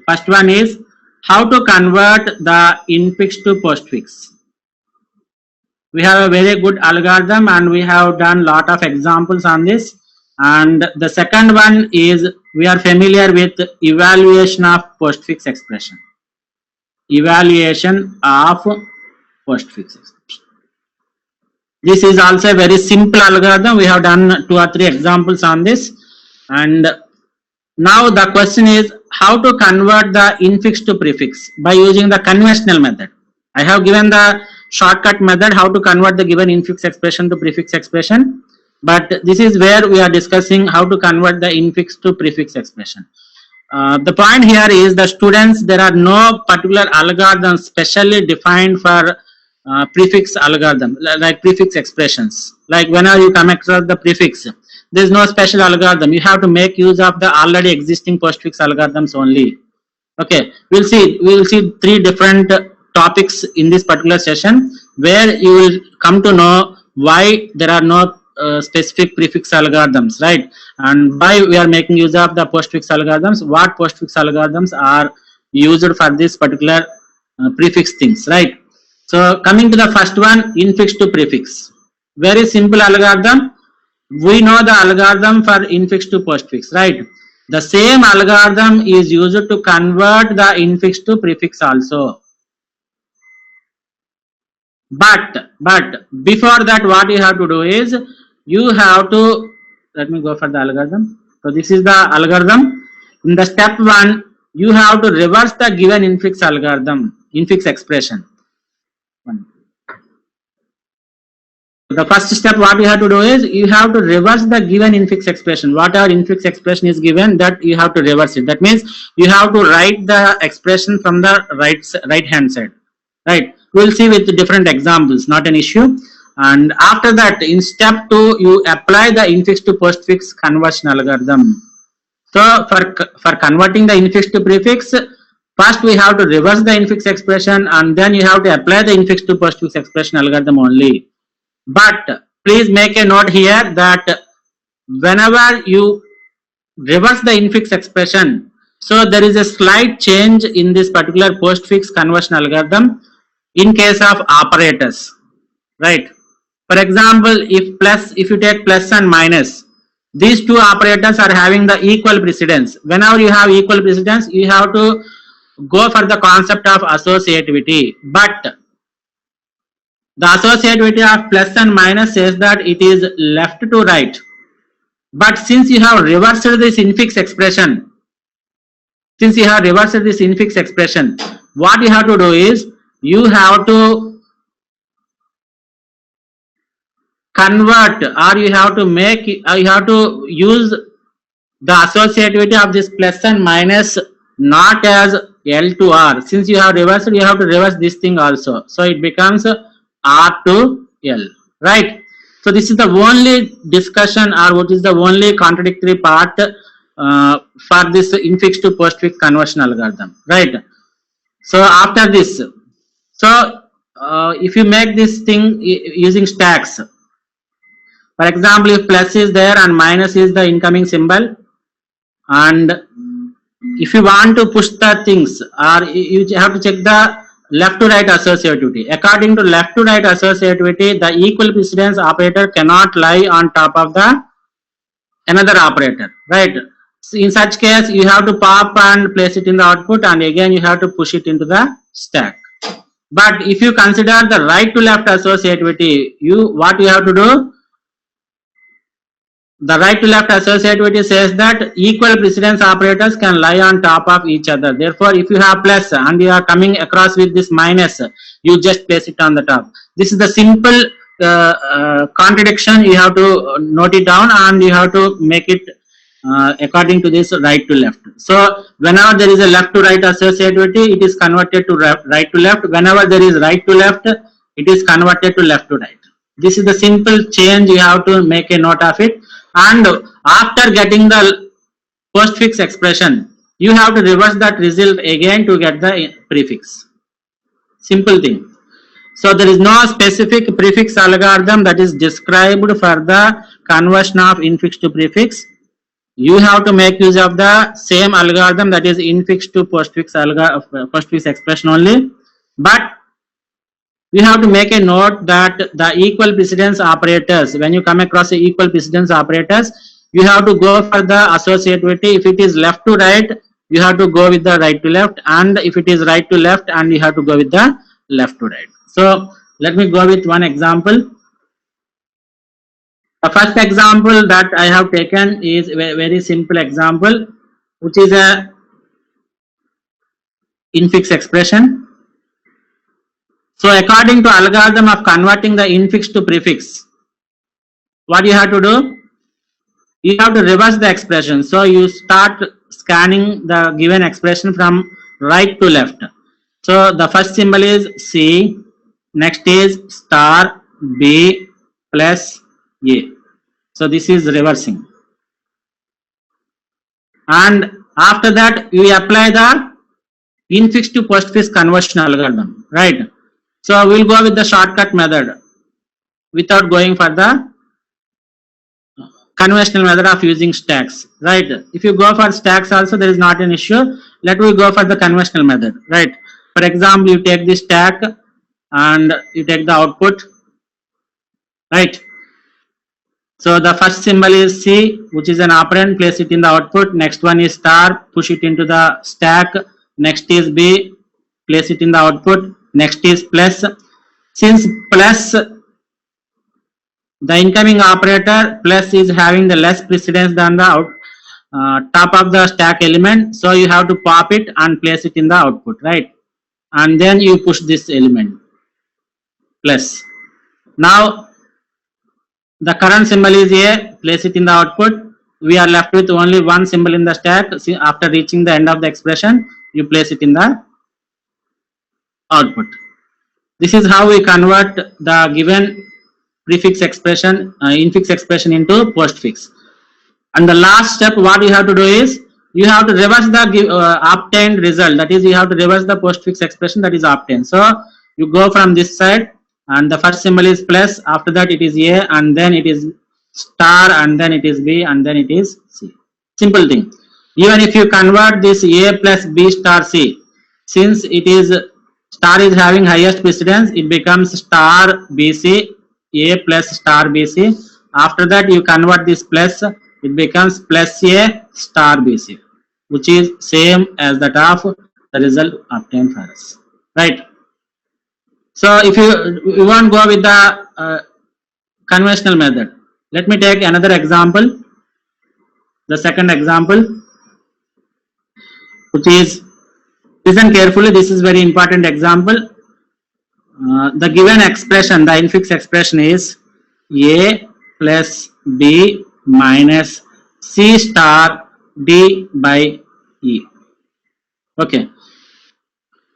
First one is how to convert the infix to postfix. We have a very good algorithm and we have done lot of examples on this. And the second one is we are familiar with evaluation of postfix expression. Evaluation of postfix expression. This is also a very simple algorithm. We have done 2 or 3 examples on this. And now the question is how to convert the infix to prefix by using the conventional method. I have given the shortcut method how to convert the given infix expression to prefix expression, but this is where we are discussing how to convert the infix to prefix expression. The point here is the students, there are no particular algorithms specially defined for prefix algorithm, like prefix expressions. Like whenever you come across the prefix, there is no special algorithm. You have to make use of the already existing postfix algorithms only. Okay, we will see 3 different topics in this particular session where you will come to know why there are no specific prefix algorithms, right? And why we are making use of the postfix algorithms, what postfix algorithms are used for this particular prefix things, right? So coming to the first one, infix to prefix. Very simple algorithm. We know the algorithm for infix to postfix, right? The same algorithm is used to convert the infix to prefix also. But before that, what you have to do is you have to, let me go for the algorithm. So this is the algorithm. In the step 1, you have to reverse the given infix algorithm, infix expression. The first step what you have to do is you have to reverse the given infix expression. Whatever infix expression is given, that you have to reverse it. That means you have to write the expression from the right hand side, right? We'll see with different examples, not an issue. And after that, in step 2, you apply the infix to postfix conversion algorithm. So for converting the infix to prefix, first we have to reverse the infix expression and then you have to apply the infix to postfix expression algorithm only. But please make a note here that whenever you reverse the infix expression, so there is a slight change in this particular postfix conversion algorithm in case of operators, right? For example, if you take plus and minus, these 2 operators are having the equal precedence. Whenever you have equal precedence, you have to go for the concept of associativity. But the associativity of plus and minus says that it is left to right. But since you have reversed this infix expression, what you have to do is you have to convert, or you have to use the associativity of this plus and minus not as L to R. Since you have reversed, you have to reverse this thing also. So it becomes R to L, right? So this is the only discussion, or what is the only contradictory part for this infix to postfix conversion algorithm, right? So after this, so if you make this thing using stacks, for example, if plus is there and minus is the incoming symbol, and if you want to push the things, or you have to check the left to right associativity. According to left to right associativity, the equal precedence operator cannot lie on top of the another operator, right? So in such case, you have to pop and place it in the output, and again you have to push it into the stack. But if you consider the right to left associativity, what you have to do? The right to left associativity says that equal precedence operators can lie on top of each other. Therefore, if you have plus and you are coming across with this minus, you just place it on the top. This is the simple contradiction. You have to note it down and you have to make it according to this right to left. So whenever there is a left to right associativity, it is converted to right to left. Whenever there is right to left, it is converted to left to right. This is the simple change. You have to make a note of it. And after getting the postfix expression, you have to reverse that result again to get the prefix. Simple thing. So there is no specific prefix algorithm that is described for the conversion of infix to prefix. you have to make use of the same algorithm, that is infix to postfix expression only, but you have to make a note that the equal precedence operators, when you come across the equal precedence operators, you have to go for the associativity. If it is left to right, you have to go with the right to left, and if it is right to left, and you have to go with the left to right. So let me go with one example. The first example that I have taken is a very simple example, which is a infix expression. So according to algorithm of converting the infix to prefix, what you have to do? You have to reverse the expression. So you start scanning the given expression from right to left. So the first symbol is C, next is star B plus A. So this is reversing. And after that, you apply the infix to postfix conversion algorithm, right? So we'll go with the shortcut method without going for the conventional method of using stacks, right? If you go for stacks also, there is not an issue. Let me go for the conventional method, right? For example, you take the stack and you take the output, right? So the first symbol is C, which is an operand, place it in the output. Next one is star, push it into the stack. Next is B, place it in the output. Next is plus. Since plus, the incoming operator plus is having the less precedence than the top of the stack element, so you have to pop it and place it in the output, right? And then you push this element plus. Now the current symbol is A, place it in the output. We are left with only one symbol in the stack. See, after reaching the end of the expression, you place it in the output. This is how we convert the given prefix expression, infix expression into postfix. And the last step, what you have to do is, you have to reverse the obtained result. That is, you have to reverse the postfix expression that is obtained. So you go from this side, and the first symbol is plus. After that, it is A, and then it is star, and then it is B, and then it is C. Simple thing. Even if you convert this A plus B star C, since it is star is having highest precedence, it becomes star BC, A plus star BC. After that, you convert this plus, it becomes plus A star BC, which is same as that of the result obtained for us, right? So if you want to go with the conventional method, let me take another example, the second example, which is, listen carefully, this is very important example. The given expression, the infix expression is A plus B minus C star D by E. Okay.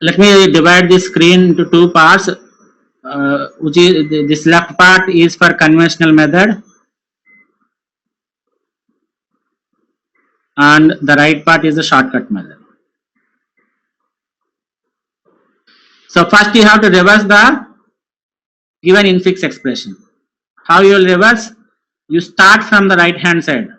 Let me divide this screen into two parts. Which is, this left part is for conventional method, and the right part is the shortcut method. So first you have to reverse the given infix expression. How you will reverse? You start from the right hand side.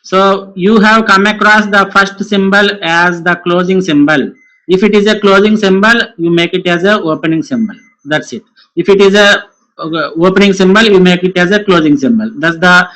So you have come across the first symbol as the closing symbol. If it is a closing symbol, you make it as a opening symbol. That's it. If it is a opening symbol, you make it as a closing symbol. That's the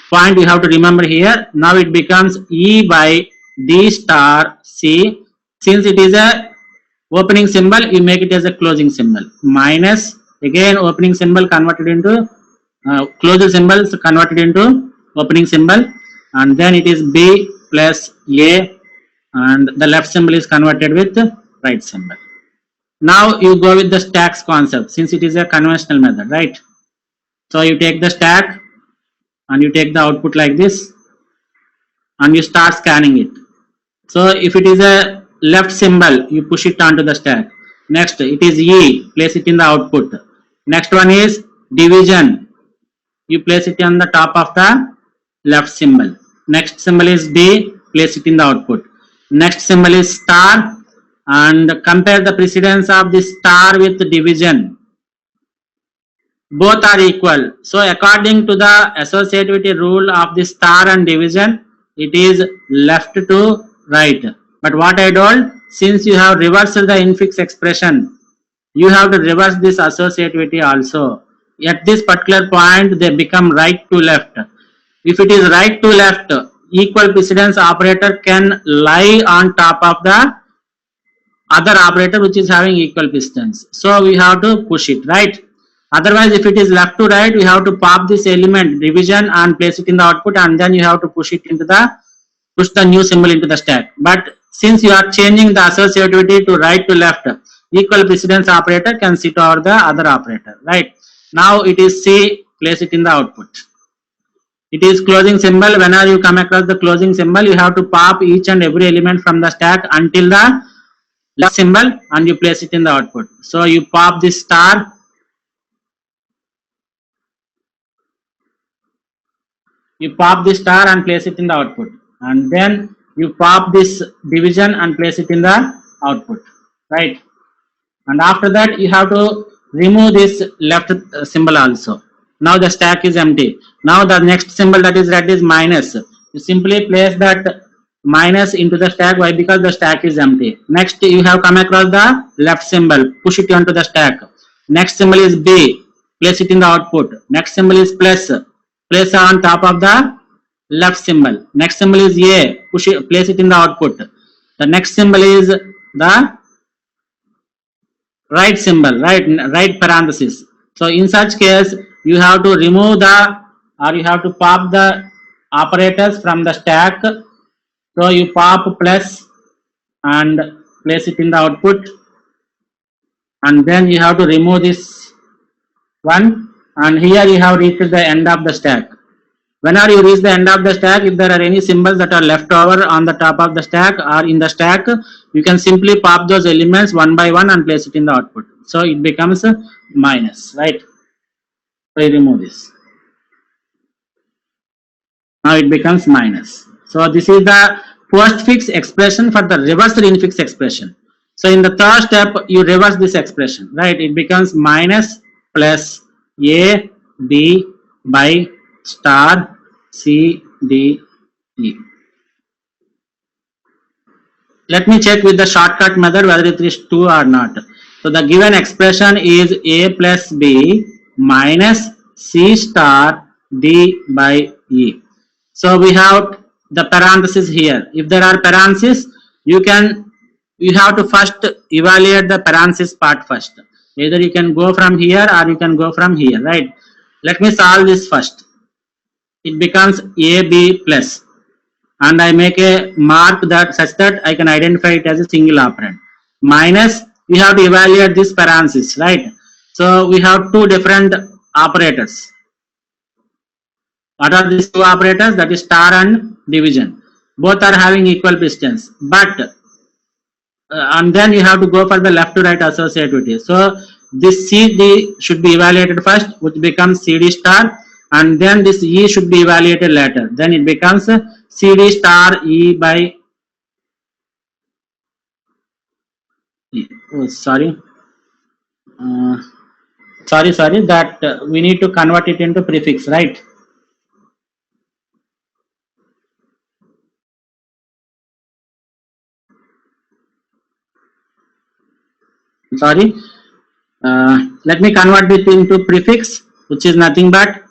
point you have to remember here. Now it becomes E by D star C. Since it is a opening symbol, you make it as a closing symbol. Minus, again opening symbol converted into closing symbols converted into opening symbol, and then it is B plus A, and the left symbol is converted with right symbol. Now you go with the stacks concept, since it is a conventional method, right? So you take the stack and you take the output like this, and you start scanning it. So if it is a left symbol, you push it onto the stack. Next, it is E, place it in the output. Next one is division, you place it on the top of the left symbol. Next symbol is D, place it in the output. Next symbol is star, and compare the precedence of the star with division. Both are equal. So according to the associativity rule of the star and division, it is left to right. But what I told, since you have reversed the infix expression, you have to reverse this associativity also. At this particular point, they become right to left. If it is right to left, equal precedence operator can lie on top of the other operator which is having equal precedence. So we have to push it, right? Otherwise, if it is left to right, we have to pop this element division and place it in the output, and then you have to push the new symbol into the stack. But since you are changing the associativity to right to left, equal precedence operator can sit over the other operator, right? Now it is C, place it in the output. It is closing symbol. Whenever you come across the closing symbol, you have to pop each and every element from the stack until the left symbol and you place it in the output. So you pop this star, and place it in the output, and then you pop this division and place it in the output, right? And after that you have to remove this left symbol also. Now the stack is empty. Now the next symbol that is red is minus. You simply place that minus into the stack. Why? Because the stack is empty. Next you have come across the left symbol, push it onto the stack. Next symbol is B, place it in the output. Next symbol is plus, place on top of the left symbol. Next symbol is A, push it, place it in the output. The next symbol is the right symbol, right parenthesis. So in such case, you have to remove you have to pop the operators from the stack. So you pop plus and place it in the output, and then you have to remove this one, and here you have reached the end of the stack. Whenever you reach the end of the stack, if there are any symbols that are left over on the top of the stack or in the stack, you can simply pop those elements one by one and place it in the output. So it becomes a minus, right? So you remove this. Now it becomes minus. So this is the postfix expression for the reversed infix expression. So in the third step, you reverse this expression, right? It becomes minus plus A, B by star C, D, E. Let me check with the shortcut method whether it is true or not. So the given expression is A plus B minus C star D by E. So we have the parenthesis here. If there are parentheses, you have to first evaluate the parenthesis part first. Either you can go from here or you can go from here, right? Let me solve this first. It becomes AB plus, and I make a mark that such that I can identify it as a single operand. Minus, we have to evaluate this parenthesis, right? So we have two different operators. What are these two operators? That is star and division. Both are having equal precedence, but and then you have to go for the left to right associativity. So this CD should be evaluated first, which becomes CD star, and then this E should be evaluated later. Then it becomes CD star E by E. Oh, sorry, that we need to convert it into prefix, right? Sorry, let me convert it into prefix, which is nothing but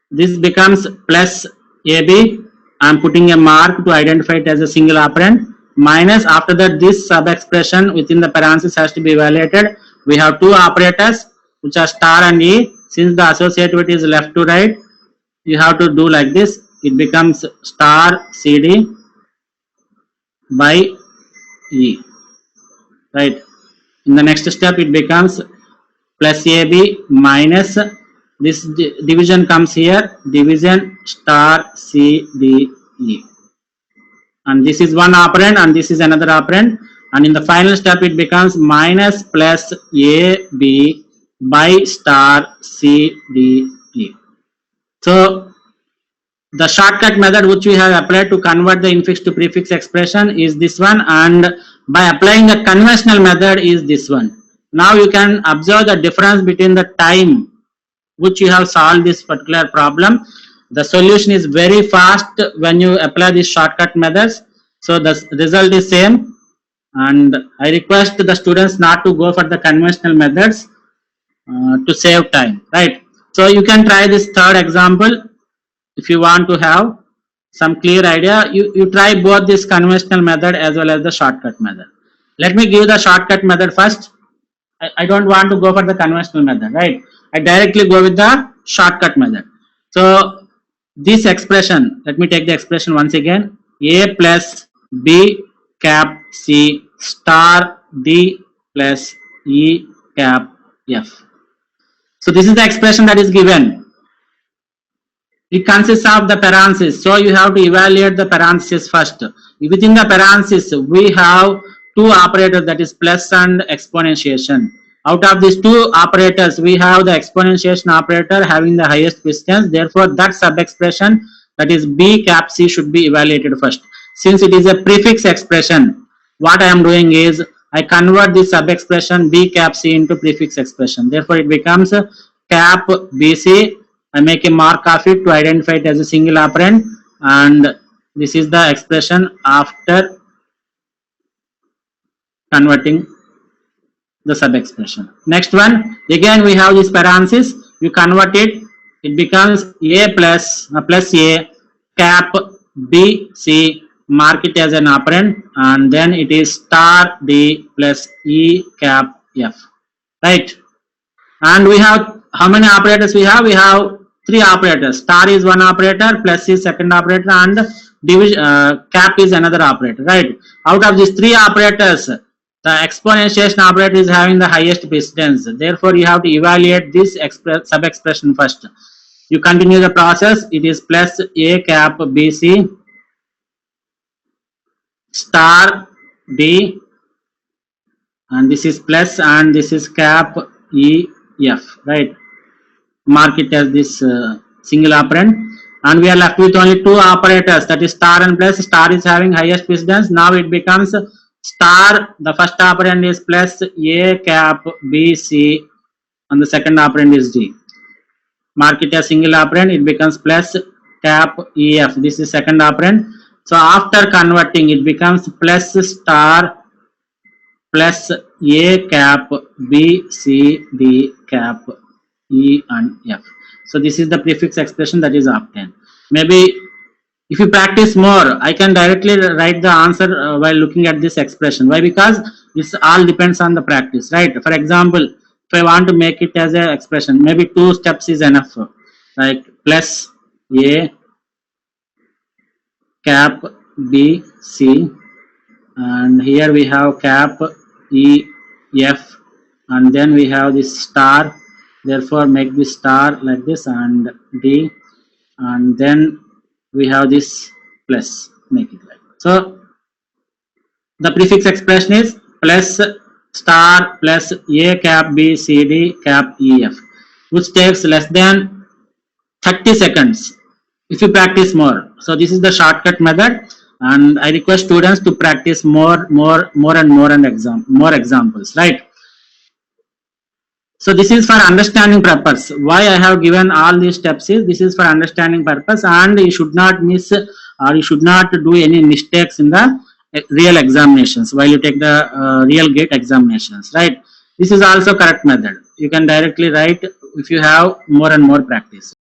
this becomes plus AB. I am putting a mark to identify it as a single operand. Minus, after that this sub expression within the parenthesis has to be evaluated. We have two operators which are star and E. Since the associativity is left to right, you have to do like this. It becomes star CD by E, right? In the next step, it becomes plus AB minus this division comes here, division star C D E, and this is one operand and this is another operand, and in the final step it becomes minus plus A B by star C D E. So the shortcut method which we have applied to convert the infix to prefix expression is this one, and by applying the conventional method is this one. Now you can observe the difference between the time which you have solved this particular problem. The solution is very fast when you apply these shortcut methods. So the result is same, and I request the students not to go for the conventional methods to save time, right? So you can try this third example if you want to have some clear idea. You try both this conventional method as well as the shortcut method. Let me give the shortcut method first. I don't want to go for the conventional method, right? I directly go with the shortcut method. So this expression, let me take the expression once again. A plus B cap C star D plus E cap F. So this is the expression that is given. It consists of the parentheses. So you have to evaluate the parentheses first. Within the parentheses, we have two operators, that is plus and exponentiation. Out of these two operators, we have the exponentiation operator having the highest precedence. Therefore, that sub-expression, that is B cap C, should be evaluated first. Since it is a prefix expression, what I am doing is I convert this sub-expression B cap C into prefix expression. Therefore, it becomes cap BC. I make a mark of it to identify it as a single operand, and this is the expression after converting the sub-expression. Next one, again we have this parenthesis. You convert it, it becomes A plus A cap B C, mark it as an operand, and then it is star D plus E cap F, right? And we have, how many operators we have? We have three operators. Star is one operator, plus is second operator, and division cap is another operator, right? Out of these three operators, the exponentiation operator is having the highest precedence. Therefore, you have to evaluate this sub-expression first. You continue the process. It is plus A cap BC star D, and this is plus, and this is cap EF, right? Mark it as this single operand, and we are left with only two operators, that is star and plus. Star is having highest precedence. Now it becomes star, the first operand is plus A cap B C, and the second operand is D. Mark it as single operand, it becomes plus cap EF. This is second operand. So after converting, it becomes plus star plus A cap B C D cap E and F. So this is the prefix expression that is obtained. Maybe if you practice more, I can directly write the answer while looking at this expression. Why? Because this all depends on the practice, right? For example, if I want to make it as an expression, maybe two steps is enough, like plus A cap B C, and here we have cap E F, and then we have this star. Therefore, make this star like this, and D, and then we have this plus, make it like that. So the prefix expression is plus star plus A cap B C D cap E F, which takes less than 30 seconds if you practice more. So this is the shortcut method, and I request students to practice more examples, right? So this is for understanding purpose. Why I have given all these steps is, this is for understanding purpose, and you should not miss, or you should not do any mistakes in the real examinations while you take the real gate examinations, right? This is also correct method. You can directly write if you have more and more practice.